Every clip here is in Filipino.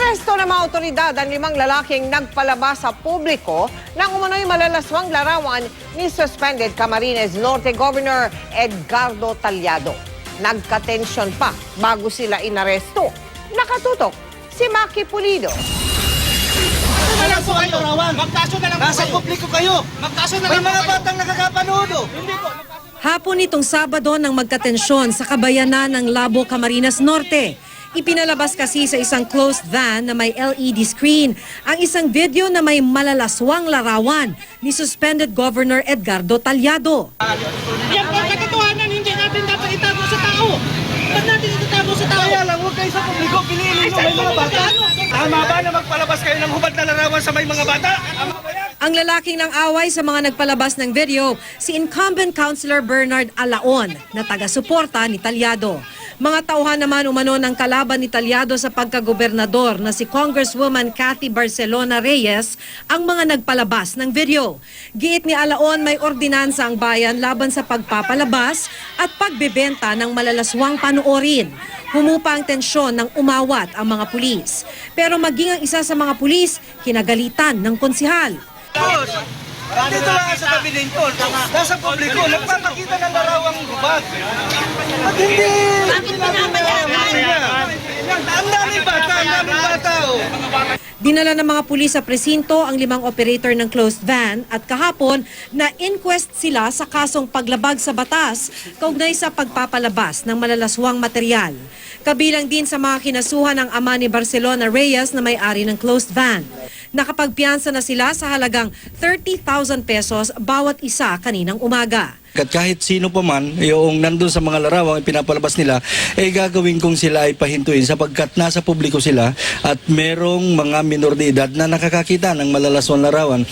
Inaresto ng mga otoridad ang 5 lalaking nagpalabas sa publiko ng umano'y malalaswang larawan ni suspended Camarines Norte Governor Edgardo Talyado. Nagka-tensyon pa bago sila inaresto. Nakatutok si Maki Pulido. Magkaso kayo. Magkaso na lang po Nasa kayo. publiko kayo. Magkaso na May lang po mga kayo. batang nakakapanood. Hindi po. Hapon nitong Sabado nang magkatensyon sa kabayanan ng Labo, Camarines Norte. Ipinalabas kasi sa isang closed van na may LED screen ang isang video na may malalaswang larawan ni suspended Governor Edgardo Talyado. Yan po ang katotohanan. Hindi natin dapat itago sa tao. Ba't natin itatago sa tao? Kaya lang, huwag kayo sa publiko. Piliin nyo may mga bata. Tama ba na magpalabas kayo ng hubad na larawan sa may mga bata? Tama ba yan? Ang lalaking ng away sa mga nagpalabas ng video, si incumbent Councilor Bernard Alaon na taga-suporta ni Talyado. Mga tauhan naman umano ng kalaban ni Talyado sa pagkagobernador na si Congresswoman Cathy Barcelona Reyes ang mga nagpalabas ng video. Giit ni Alaon may ordinansa ang bayan laban sa pagpapalabas at pagbebenta ng malalaswang panoorin. Humupa ang tensyon ng umawat ang mga pulis. Pero maging ang isa sa mga pulis, kinagalitan ng konsihal. Boss, dito lang sa tabi din ko. Nasa publiko, nagpapakita ng larawang hubad. At hindi natin ang daming bata, oh. Dinala ng mga pulis sa presinto ang 5 operator ng closed van at kahapon na-inquest sila sa kasong paglabag sa batas kaugnay sa pagpapalabas ng malalaswang material. Kabilang din sa mga kinasuhan ng ama ni Barcelona Reyes na may-ari ng closed van. Nakapagpiyansa na sila sa halagang 30,000 pesos bawat isa kaninang umaga. Kahit sino pa man, yung nandun sa mga larawang pinapalabas nila, gagawin kong sila ay pahintuin sapagkat nasa publiko sila at merong mga minor de edad na nakakakita ng malalaswang larawan.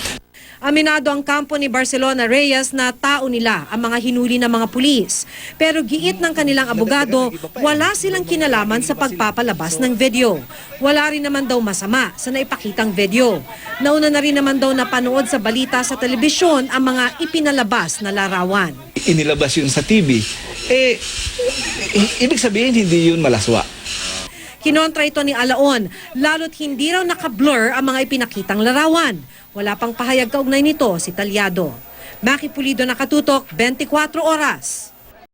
Aminado ang kampo ni Barcelona Reyes na tao nila ang mga hinuli ng mga pulis. Pero giit ng kanilang abogado, wala silang kinalaman sa pagpapalabas ng video. Wala rin naman daw masama sa naipakitang video. Nauna na rin naman daw napanood sa balita sa telebisyon ang mga ipinalabas na larawan. Inilabas yun sa TV, ibig sabihin hindi yun malaswa. Kinontra ito ni Alaon, lalo't hindi raw nakablur ang mga ipinakitang larawan. Wala pang pahayag kaugnay nito si Talyado. Maki Pulido, Nakatutok, 24 Oras.